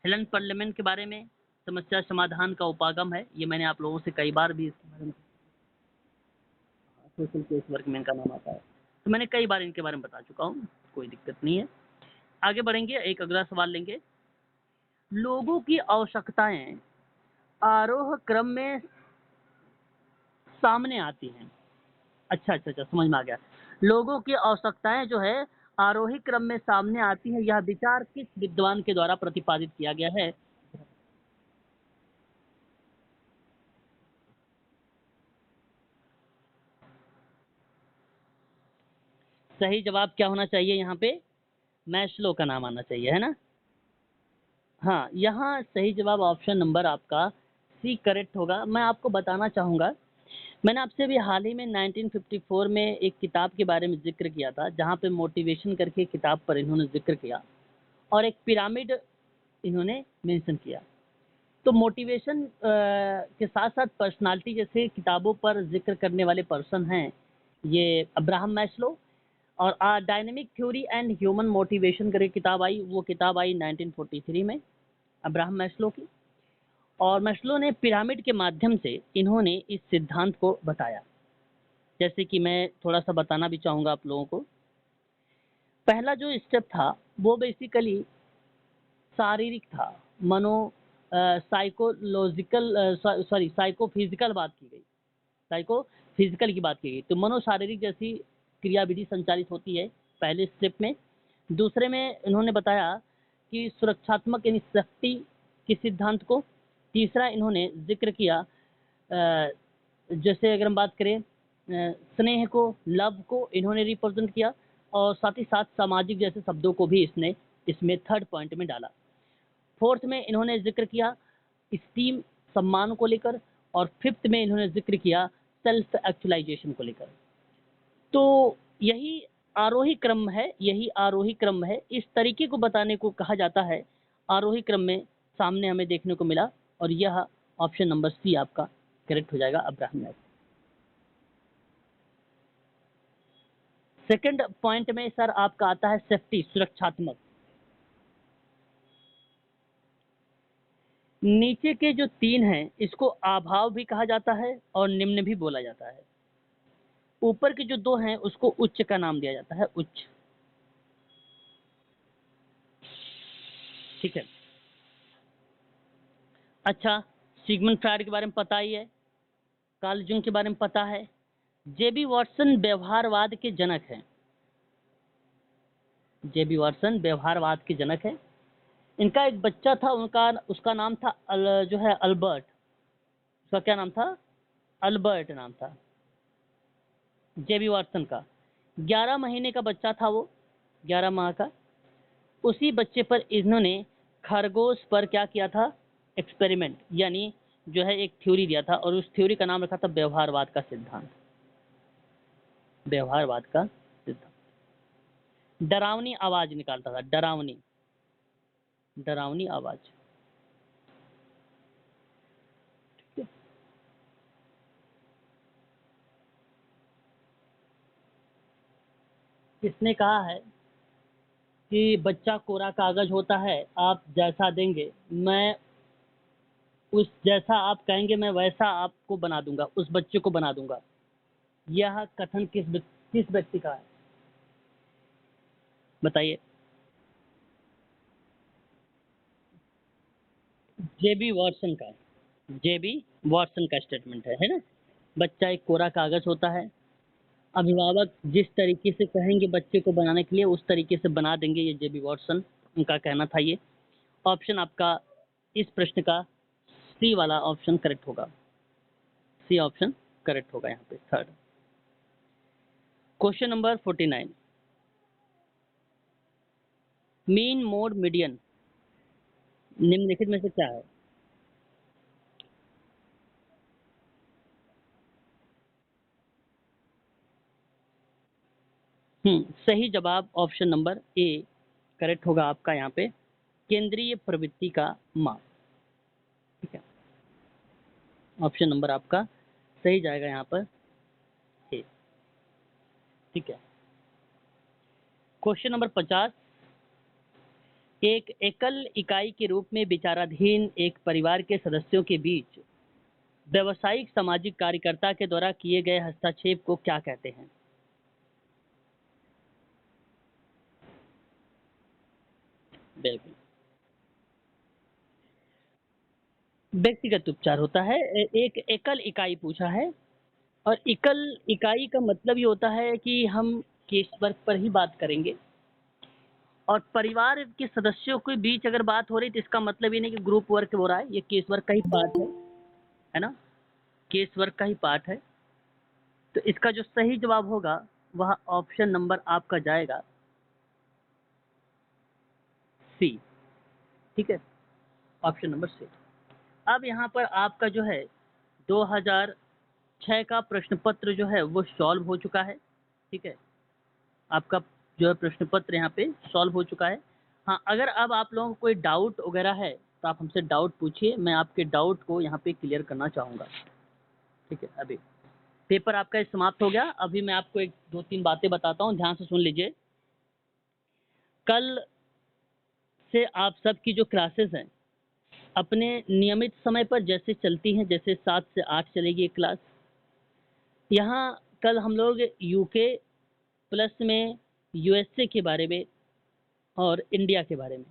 हेलन पर्लमैन के बारे में, समस्या समाधान का उपागम है, ये मैंने आप लोगों से कई बार भी इसके बारे में, सोशल केस वर्क में इनका नाम आता है, तो मैंने कई बार इनके बारे में बता चुका हूँ, कोई दिक्कत नहीं है। आगे बढ़ेंगे, एक अगला सवाल लेंगे। लोगों की आवश्यकताएं आरोह क्रम में सामने आती हैं। अच्छा अच्छा अच्छा, समझ में आ गया। लोगों की आवश्यकताएं जो है आरोही क्रम में सामने आती है, यह विचार किस विद्वान के द्वारा प्रतिपादित किया गया है? सही जवाब क्या होना चाहिए यहाँ पे? मैस्लो का नाम आना चाहिए, है ना? हाँ, यहाँ सही जवाब ऑप्शन नंबर आपका सी करेक्ट होगा। मैं आपको बताना चाहूँगा मैंने आपसे अभी हाल ही में 1954 में एक किताब के बारे में ज़िक्र किया था, जहाँ पे मोटिवेशन करके किताब पर इन्होंने ज़िक्र किया और एक पिरामिड इन्होंने मेंशन किया। तो मोटिवेशन के साथ-साथ पर्सनैलिटी जैसे किताबों पर ज़िक्र करने वाले पर्सन हैं, ये अब्राहम मैस्लो और dynamic theory and human motivation करके किताब आई, वो किताब आई 1943 में अब्राहम मैस्लो की। और मैस्लो ने पिरामिड के माध्यम से इन्होंने इस सिद्धांत को बताया। जैसे कि मैं थोड़ा-सा बताना भी चाहूँगा आप लोगों को। पहला जो स्टेप था, वो बेसिकली शारीरिक था, साइकोलॉजिकल सॉरी साइकोफिजिकल बात की गई, साइकोफिजिकल की बात की गई। तो मनोशारीरिक जैसी क्रियाविधि संचालित होती है पहले स्टेप में। दूसरे में इन्होंने बताया कि सुरक्षात्मक यानी सेफ्टी के सिद्धांत को। तीसरा इन्होंने ज़िक्र किया जैसे अगर हम बात करें स्नेह को, लव को इन्होंने रिप्रेजेंट किया और साथ ही साथ सामाजिक जैसे शब्दों को भी इसने इसमें थर्ड पॉइंट में डाला। फोर्थ में इन्होंने ज़िक्र किया स्टीम सम्मान को लेकर और फिफ्थ में इन्होंने ज़िक्र किया सेल्फ एक्चुअलाइजेशन को लेकर। तो यही आरोही क्रम है, यही आरोही क्रम है। इस तरीके को बताने को कहा जाता है आरोही क्रम में सामने हमें देखने को मिला और यह ऑप्शन नंबर सी आपका करेक्ट हो जाएगा अब्राहम मैस्लो। सेकंड पॉइंट में सर आपका आता है सेफ्टी सुरक्षात्मक। नीचे के जो तीन हैं इसको अभाव भी कहा जाता है और निम्न भी बोला जाता है। ऊपर के जो दो हैं उसको उच्च का नाम दिया जाता है, उच्च। ठीक है। अच्छा, सिगमंड फ्रायड के बारे में पता ही है, कार्ल जंग के बारे में पता है। जेबी वाटसन व्यवहारवाद के जनक हैं। जेबी वाटसन व्यवहारवाद के जनक हैं। इनका एक बच्चा था, उनका उसका नाम था जो है अल्बर्ट। उसका क्या नाम था? अल्बर्ट नाम था जेबी वाटसन का। 11 महीने का बच्चा था वो, 11 माह का। उसी बच्चे पर इन्होंने खरगोश पर क्या किया था? एक्सपेरिमेंट, यानी जो है एक थ्योरी दिया था और उस थ्योरी का नाम रखा था व्यवहारवाद का सिद्धांत। व्यवहारवाद का सिद्धांत। डरावनी आवाज निकालता था, डरावनी, डरावनी आवाज। ठीक है। किसने कहा है कि बच्चा कोरा कागज होता है, आप जैसा देंगे मैं उस जैसा आप कहेंगे मैं वैसा आपको बना दूंगा, उस बच्चे को बना दूंगा। यह कथन किस व्यक्ति का है बताइए? जेबी वॉटसन का। जेबी वॉटसन का स्टेटमेंट है ना? बच्चा एक कोरा कागज होता है, अभिभावक जिस तरीके से कहेंगे बच्चे को बनाने के लिए उस तरीके से बना देंगे, ये जेबी वॉटसन उनका कहना था। ये ऑप्शन आपका इस प्रश्न का सी वाला ऑप्शन करेक्ट होगा। सी ऑप्शन करेक्ट होगा यहाँ पे third. Question number 49, mean mode median निम्नलिखित में से क्या है? सही जवाब ऑप्शन नंबर ए करेक्ट होगा आपका यहाँ पे, केंद्रीय प्रवृत्ति का माप। ठीक है, ऑप्शन नंबर आपका सही जाएगा यहाँ पर ए। ठीक है। क्वेश्चन नंबर 50, एक एकल इकाई के रूप में विचाराधीन एक परिवार के सदस्यों के बीच व्यावसायिक सामाजिक कार्यकर्ता के द्वारा किए गए हस्तक्षेप को क्या कहते हैं? बिल्कुल, व्यक्तिगत उपचार होता है। एक एकल इकाई पूछा है और एकल इकाई का मतलब ये होता है कि हम केस वर्क पर ही बात करेंगे और परिवार के सदस्यों के बीच अगर बात हो रही तो इसका मतलब ये नहीं कि ग्रुप वर्क हो रहा है, ये केस वर्क का ही पार्ट है ना? केस वर्क का ही पार्ट है। तो इसका जो सही जवाब होगा वह ऑप्शन नंबर आपका जाएगा सी। ठीक है, ऑप्शन नंबर सी। अब यहाँ पर आपका जो है 2000 6 का प्रश्न पत्र जो है वो सॉल्व हो चुका है। ठीक है, आपका जो है प्रश्न पत्र यहाँ पे सॉल्व हो चुका है। हाँ, अगर अब आप लोगों को कोई डाउट वगैरह है तो आप हमसे डाउट पूछिए, मैं आपके डाउट को यहाँ पे क्लियर करना चाहूँगा। ठीक है, अभी पेपर आपका समाप्त हो गया। अभी मैं आपको एक दो तीन बातें बताता हूँ, ध्यान से सुन लीजिए। कल से आप सबकी जो क्लासेस हैं अपने नियमित समय पर जैसे चलती हैं, जैसे 7 से 8 चलेगी एक क्लास। यहाँ कल हम लोग यूके प्लस में यूएसए के बारे में और इंडिया के बारे में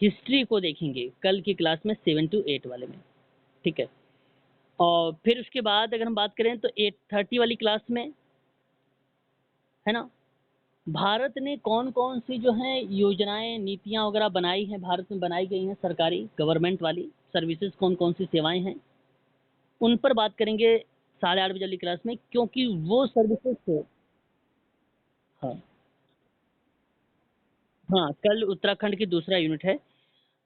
हिस्ट्री को देखेंगे कल की क्लास में 7 to 8 वाले में। ठीक है, और फिर उसके बाद अगर हम बात करें तो 8:30 वाली क्लास में, है ना, भारत ने कौन कौन सी जो है योजनाएं नीतियां वगैरह बनाई हैं, भारत में बनाई गई हैं सरकारी गवर्नमेंट वाली सर्विसेज, कौन कौन सी सेवाएं हैं, उन पर बात करेंगे 8:30 बजे वाली क्लास में, क्योंकि वो सर्विसेज से। हाँ हाँ, कल उत्तराखंड की दूसरा यूनिट है,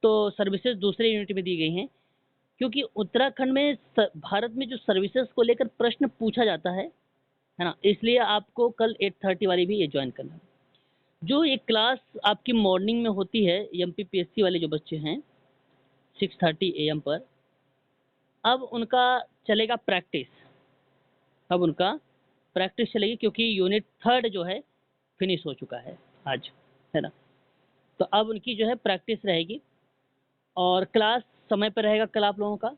तो सर्विसेज दूसरे यूनिट में दी गई हैं, क्योंकि उत्तराखंड में भारत में जो सर्विसेज को लेकर प्रश्न पूछा जाता है ना, इसलिए आपको कल 8:30 वाली भी ये ज्वाइन करना है। जो एक क्लास आपकी मॉर्निंग में होती है एमपीपीएससी वाले जो बच्चे हैं 6:30 AM पर, अब उनका चलेगा प्रैक्टिस। अब उनका प्रैक्टिस चलेगी, क्योंकि यूनिट 3 जो है फिनिश हो चुका है आज, है ना, तो अब उनकी जो है प्रैक्टिस रहेगी। और क्लास समय पर रहेगा कल आप लोगों का।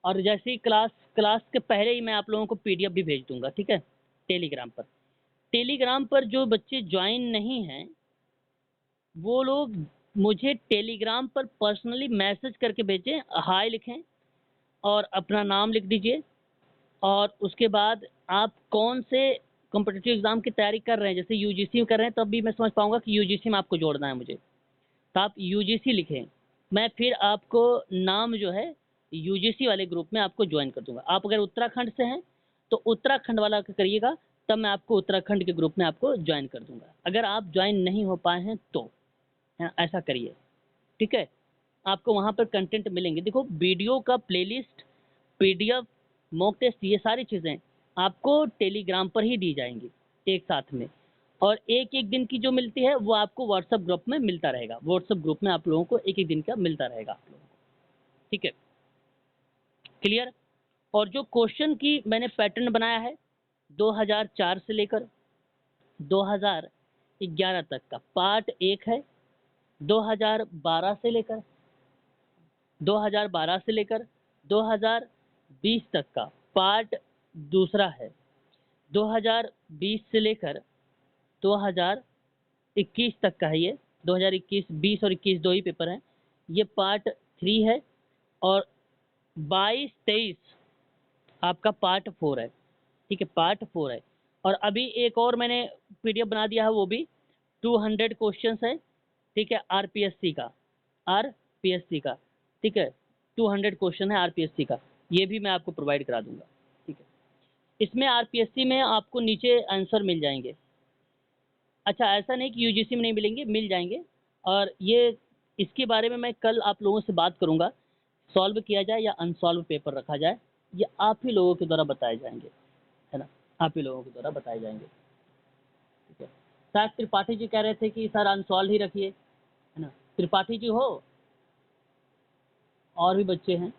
और जैसे ही क्लास क्लास के पहले ही मैं आप लोगों को पीडीएफ भी भेज दूंगा। ठीक है, टेलीग्राम पर। टेलीग्राम पर जो बच्चे ज्वाइन नहीं हैं वो लोग मुझे टेलीग्राम पर पर्सनली मैसेज करके भेजें, हाय लिखें और अपना नाम लिख दीजिए, और उसके बाद आप कौन से कॉम्पिटिटिव एग्जाम की तैयारी कर रहे हैं, जैसे यूजीसी में कर रहे हैं, तब भी मैं समझ पाऊंगा कि यूजीसी में आपको जोड़ना है मुझे, तो आप यूजीसी लिखें। मैं फिर आपको नाम जो है यूजीसी वाले ग्रुप में आपको ज्वाइन कर दूंगा। आप अगर उत्तराखंड से हैं तो उत्तराखंड वाला करिएगा, तब मैं आपको उत्तराखंड के ग्रुप में आपको ज्वाइन कर दूंगा। अगर आप ज्वाइन नहीं हो पाए हैं तो ऐसा करिए। ठीक है, आपको वहां पर कंटेंट मिलेंगे। देखो, वीडियो का प्लेलिस्ट, पीडीएफ, मॉक टेस्ट, ये सारी चीजें आपको टेलीग्राम पर ही दी जाएंगी एक साथ में। और एक एक दिन की जो मिलती है वो आपको व्हाट्सएप ग्रुप में मिलता रहेगा। व्हाट्सएप ग्रुप में आप लोगों को एक एक दिन का मिलता रहेगा आप लोगों को। ठीक है, क्लियर। और जो क्वेश्चन की मैंने पैटर्न बनाया है 2004 से लेकर 2011 तक का पार्ट 1 है, 2012 से लेकर 2020 तक का पार्ट दूसरा है, 2020 से लेकर 2021 तक का है ये। 2021, 20 और 21 दो ही पेपर हैं, ये पार्ट 3 है। और 22-23 आपका पार्ट 4 है। ठीक है, पार्ट 4 है। और अभी एक और मैंने पीडीएफ बना दिया है, वो भी 200 क्वेश्चंस है। ठीक है, आरपीएससी का, आरपीएससी का। ठीक है, 200 क्वेश्चन है आरपीएससी का, ये भी मैं आपको प्रोवाइड करा दूंगा। ठीक है, इसमें आरपीएससी में आपको नीचे आंसर मिल जाएंगे। अच्छा, ऐसा नहीं कि यूजीसी में नहीं मिलेंगे, मिल जाएंगे। और ये इसके बारे में मैं कल आप लोगों से बात करूंगा, सॉल्व किया जाए या अनसॉल्व पेपर रखा जाए, ये आप ही लोगों के द्वारा बताए जाएंगे, है ना, आप ही लोगों के द्वारा बताए जाएंगे। ठीक है, शायद त्रिपाठी जी कह रहे थे कि सर अनसॉल्व ही रखिए, है ना। त्रिपाठी जी हो, और भी बच्चे हैं,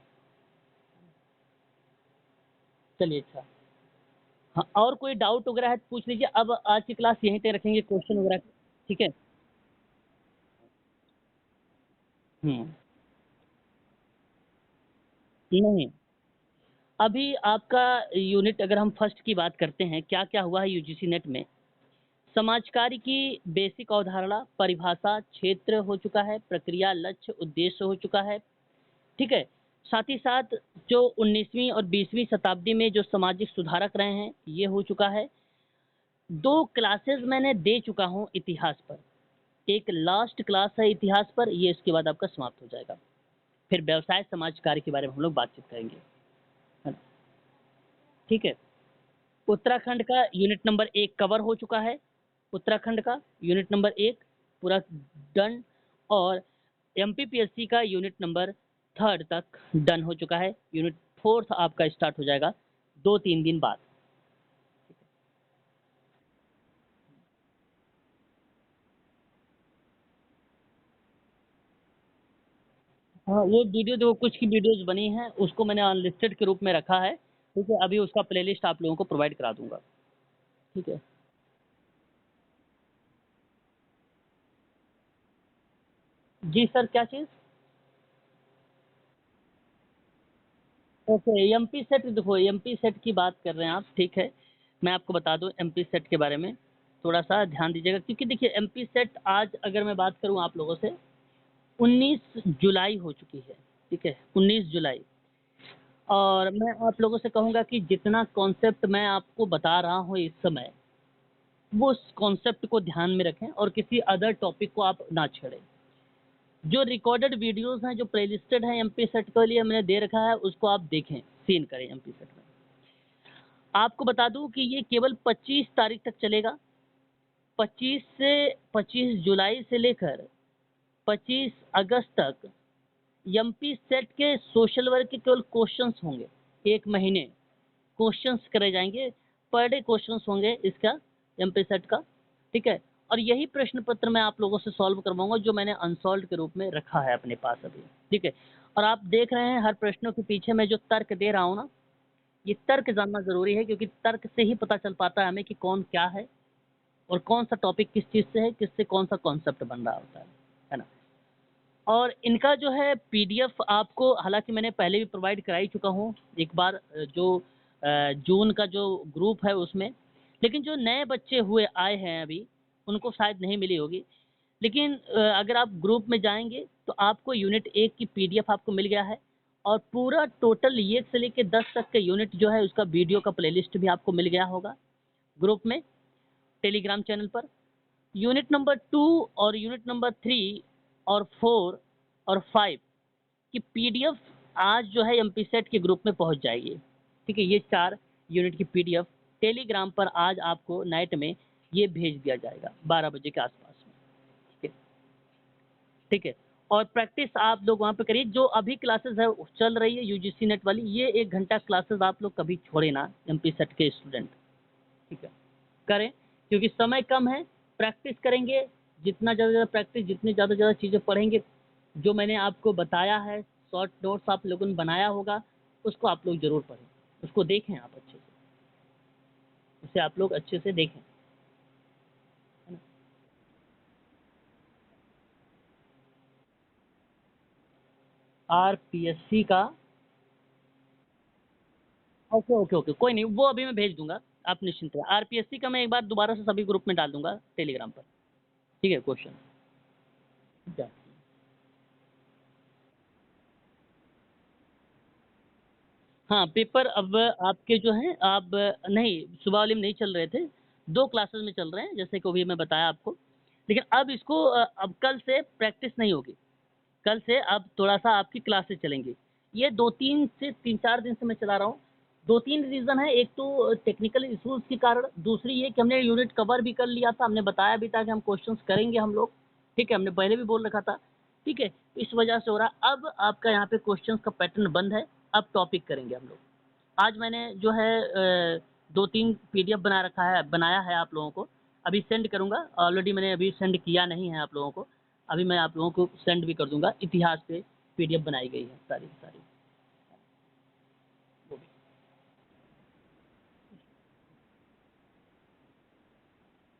चलिए अच्छा। हाँ, और कोई डाउट वगैरह है तो पूछ लीजिए। अब आज की क्लास यहीं पे रखेंगे, क्वेश्चन वगैरह। ठीक है। हम्म। नहीं, अभी आपका यूनिट, अगर हम फर्स्ट की बात करते हैं, क्या क्या हुआ है यूजीसी नेट में। समाज कार्य की बेसिक अवधारणा, परिभाषा, क्षेत्र हो चुका है, प्रक्रिया, लक्ष्य, उद्देश्य हो चुका है। ठीक है, साथ ही साथ जो 19वीं और 20वीं शताब्दी में जो सामाजिक सुधारक रहे हैं ये हो चुका है। 2 क्लासेस मैंने दे चुका हूँ इतिहास पर, एक लास्ट क्लास है इतिहास पर, ये इसके बाद आपका समाप्त हो जाएगा। फिर व्यवसाय समाज कार्य के बारे में हम लोग बातचीत करेंगे, है ना। ठीक है, उत्तराखंड का यूनिट नंबर 1 कवर हो चुका है। उत्तराखंड का यूनिट नंबर 1 पूरा डन। और एमपीपीएससी का यूनिट नंबर 3 तक डन हो चुका है। यूनिट 4 आपका स्टार्ट हो जाएगा 2-3 दिन बाद। हाँ, वो वीडियो जो कुछ की वीडियोज़ बनी हैं, उसको मैंने अनलिस्टेड के रूप में रखा है, ठीक है? अभी उसका प्लेलिस्ट आप लोगों को प्रोवाइड करा दूँगा, ठीक है? जी सर, क्या चीज़? ओके, एमपी सेट देखो, एमपी सेट की बात कर रहे हैं आप, ठीक है। मैं आपको बता दूँ एमपी सेट के बारे में, थोड़ा-सा ध्यान दीजिएगा क्योंकि देखिए एमपी सेट आज अगर मैं बात करूँ आप लोगों से, 19 जुलाई हो चुकी है, ठीक है? 19 जुलाई। और मैं आप लोगों से कहूँगा कि जितना कॉन्सेप्ट मैं आपको बता रहा हूँ इस समय, वो उस कॉन्सेप्ट को ध्यान में रखें और किसी अदर टॉपिक को आप ना छेड़ें। जो रिकॉर्डेड वीडियोज़ हैं, जो प्लेलिस्टेड हैं एमपी सेट के लिए मैंने दे रखा है, उसको आप देखें, सीन करें एमपी सेट में। आपको बता दूँ कि ये केवल 25 तारीख तक चलेगा। 25 जुलाई से लेकर 25 अगस्त तक एमपी सेट के सोशल वर्क के केवल क्वेश्चंस होंगे। 1 महीने क्वेश्चंस करे जाएँगे, पर डे क्वेश्चंस होंगे इसका एमपी सेट का, ठीक है? और यही प्रश्न पत्र मैं आप लोगों से सॉल्व करवाऊँगा जो मैंने अनसॉल्व्ड के रूप में रखा है अपने पास अभी, ठीक है? और आप देख रहे हैं हर प्रश्नों के पीछे मैं जो तर्क दे रहा हूँ ना, ये तर्क जानना ज़रूरी है क्योंकि तर्क से ही पता चल पाता है हमें कि कौन क्या है और कौन-सा टॉपिक किस चीज़ से है, किससे कौन-सा कॉन्सेप्ट बन रहा होता है ना? और इनका जो है पीडीएफ आपको हालाँकि मैंने पहले भी प्रोवाइड करा ही चुका हूँ, एक बार जो जून का जो ग्रुप है उसमें। लेकिन जो नए बच्चे हुए आए हैं अभी, उनको शायद नहीं मिली होगी। लेकिन अगर आप ग्रुप में जाएँगे तो आपको यूनिट 1 की पीडीएफ आपको मिल गया है और पूरा टोटल 1 से लेके 10 तक का यूनिट जो है उसका वीडियो का प्लेलिस्ट भी आपको मिल गया होगा ग्रुप में, टेलीग्राम चैनल पर। यूनिट नंबर 2 और यूनिट नंबर 3 और 4 और 5 की पीडीएफ आज जो है एमपी सेट के ग्रुप में पहुंच जाएगी, ठीक है? ये 4 यूनिट की पीडीएफ टेलीग्राम पर आज आपको नाइट में ये भेज दिया जाएगा 12 बजे के आसपास में, ठीक है? ठीक है? और प्रैक्टिस आप लोग वहाँ पे करिए। जो अभी क्लासेस है चल रही है यूजीसी नेट वाली, ये 1 घंटा क्लासेस आप लोग कभी छोड़े ना एमपी सेट के स्टूडेंट, ठीक है? करें क्योंकि समय कम है, प्रैक्टिस करेंगे, जितना ज़्यादा प्रैक्टिस, जितनी ज़्यादा चीज़ें पढ़ेंगे, जो मैंने आपको बताया है, शॉर्ट नोट्स आप लोगों ने बनाया होगा, उसको आप लोग ज़रूर पढ़ें, उसको देखें आप अच्छे से, उसे आप लोग अच्छे से देखें, है ना? आरपीएससी का ओके, ओके, ओके, कोई नहीं, वो अभी मैं भेज दूँगा, आप निश्चिंत रहिए। आरपीएससी का मैं एक बार दोबारा से सभी ग्रुप में डाल दूँगा टेलीग्राम पर, ठीक है? क्वेश्चन। ठीक है। हाँ, पेपर अब आपके जो हैं आप नहीं, सुबह वाले में नहीं चल रहे थे, 2 क्लासेस में चल रहे हैं, जैसे कि अभी मैं बताया आपको। लेकिन अब इसको अब कल से प्रैक्टिस नहीं होगी, कल से अब थोड़ा-सा आपकी क्लासेस चलेंगी। ये 2-3 से 3-4 दिन से मैं चला रहा हूँ। 2-3 रीज़न है, एक तो टेक्निकल इश्यूज़ के कारण, दूसरी ये कि हमने यूनिट कवर भी कर लिया था, हमने बताया भी था कि हम क्वेश्चंस करेंगे हम लोग, ठीक है? हमने पहले भी बोल रखा था, ठीक है? इस वजह से हो रहा है। अब आपका यहाँ पे क्वेश्चंस का पैटर्न बंद है, अब टॉपिक करेंगे हम लोग। आज मैंने जो है 2-3 पीडीएफ बनाया है आप लोगों को, अभी सेंड करूँगा। ऑलरेडी मैंने अभी सेंड किया नहीं है आप लोगों को, अभी मैं आप लोगों को सेंड भी कर दूँगा। इतिहास पे पीडीएफ बनाई गई है सारी की सारी, वो भी।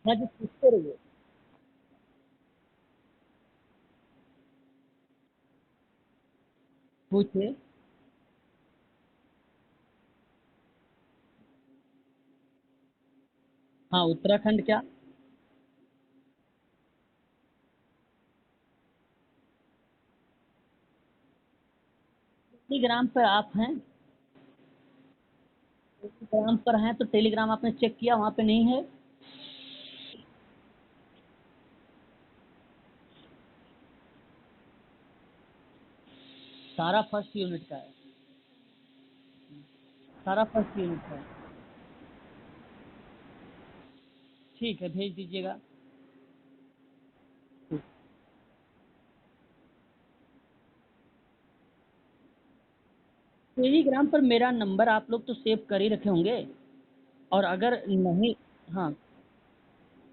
हाँ जी, पूछते रहिए। पूछिए। हाँ, उत्तराखंड क्या? टेलीग्राम पर आप हैं? टेलीग्राम पर हैं तो टेलीग्राम आपने चेक किया, वहाँ पे नहीं है? सारा फर्स्ट यूनिट का है, सारा फर्स्ट यूनिट का है। ठीक है, भेज दीजिएगा। टेलीग्राम पर मेरा नंबर आप लोग तो सेव कर ही रखे होंगे। और अगर नहीं, हाँ,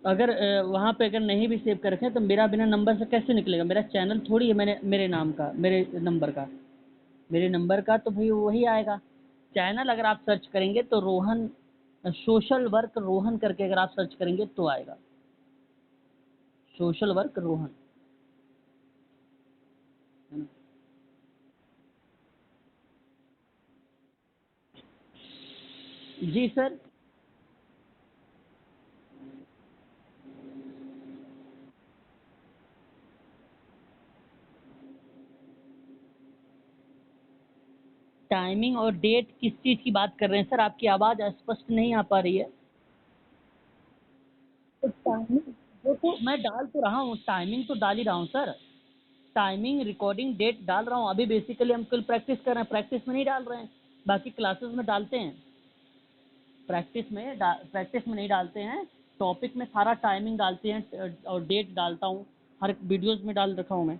अगर वहाँ पे अगर नहीं भी सेव कर रखे हैं तो मेरा बिना नंबर से कैसे निकलेगा? मेरा चैनल थोड़ी है मैंने मेरे नाम का, मेरे नंबर का तो भाई वही आएगा। चैनल अगर आप सर्च करेंगे तो रोहन, सोशल वर्क रोहन करके अगर आप सर्च करेंगे तो आएगा, सोशल वर्क रोहन, है ना? जी सर। टाइमिंग और डेट किस चीज़ की बात कर रहे हैं सर? आपकी आवाज़ स्पष्ट नहीं आ पा रही है। तो टाइमिंग, वो तो मैं डाल तो रहा हूँ, टाइमिंग तो डाल ही रहा हूँ सर। टाइमिंग, रिकॉर्डिंग, डेट डाल रहा हूँ। अभी बेसिकली हम कल प्रैक्टिस कर रहे हैं, प्रैक्टिस में नहीं डाल रहे हैं। बाकी क्लासेस में डालते हैं, प्रैक्टिस में नहीं डालते हैं। टॉपिक में सारा टाइमिंग डालते हैं और डेट डालता हूँ। हर वीडियोस में डाल रखा हूँ मैं।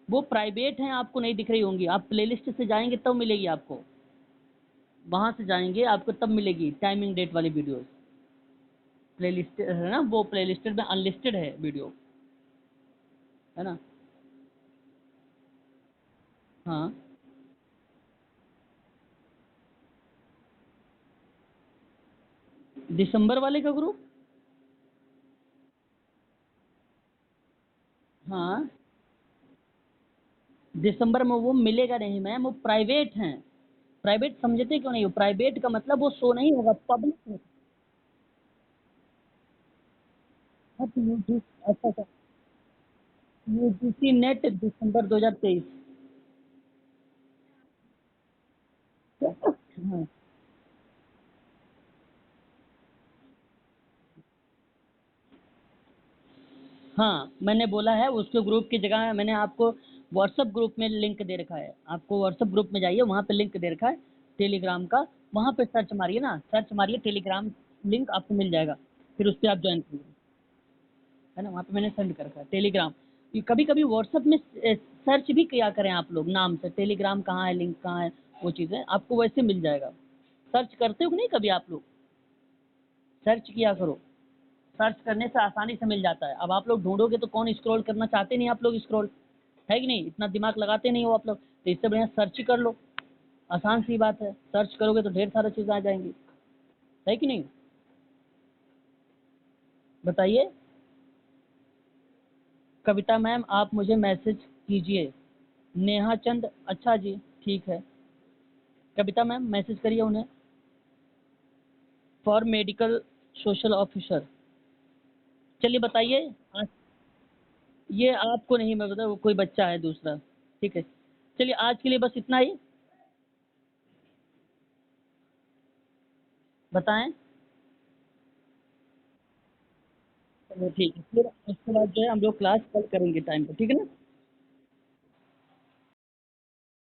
वो प्राइवेट हैं, आपको नहीं दिख रही होंगी। आप प्लेलिस्ट से जाएंगे तब मिलेगी आपको, वहां से जाएंगे आपको तब मिलेगी टाइमिंग डेट वाली वीडियोस। प्लेलिस्ट है ना, वो प्लेलिस्टेड में अनलिस्टेड है वीडियो, है ना? हाँ। दिसंबर वाले का ग्रुप, हाँ, दिसंबर में वो मिलेगा नहीं मैम, वो प्राइवेट हैं। प्राइवेट समझते क्यों नहीं हो? प्राइवेट का मतलब वो शो नहीं होगा, पब्लिक में। हाँ, तो अच्छा अच्छा, यूजीसी नेट दिसंबर 2023। हाँ, हाँ, मैंने बोला है उसके ग्रुप की जगह मैंने आपको व्हाट्सएप ग्रुप में लिंक दे रखा है। आपको व्हाट्सएप ग्रुप में जाइए, वहाँ पे लिंक दे रखा है टेलीग्राम का। वहाँ पे सर्च मारिए ना, सर्च मारिए टेलीग्राम, लिंक आपको मिल जाएगा। फिर उस पर आप ज्वाइन करिए, है ना? वहाँ पे मैंने सेंड कर रखा है टेलीग्राम। कभी कभी व्हाट्सएप में सर्च भी किया करें आप लोग नाम से, टेलीग्राम कहाँ है, लिंक कहाँ है, वो चीज़ें आपको वैसे मिल जाएगा। सर्च करते हो कि नहीं कभी आप लोग? सर्च किया करो, सर्च करने से आसानी से मिल जाता है। अब आप लोग ढूंढोगे तो कौन स्क्रॉल करना चाहते नहीं, आप लोग स्क्रॉल, है कि नहीं? इतना दिमाग लगाते नहीं हो आप लोग, तो इससे बढ़िया सर्च ही कर लो। आसान सी बात है, सर्च करोगे तो ढेर सारी चीज़ें आ जाएंगी, है कि नहीं? बताइए। कविता मैम आप मुझे मैसेज कीजिए। नेहा चंद, अच्छा जी, ठीक है। कविता मैम मैसेज करिए उन्हें। For medical social officer. चलिए बताइए। ये आपको नहीं, मैं बता, वो कोई बच्चा है दूसरा। ठीक है, चलिए आज के लिए बस इतना ही। बताएं। चलो ठीक है, फिर उसके बाद जो है हम लोग क्लास कल करेंगे टाइम पे, ठीक है ना?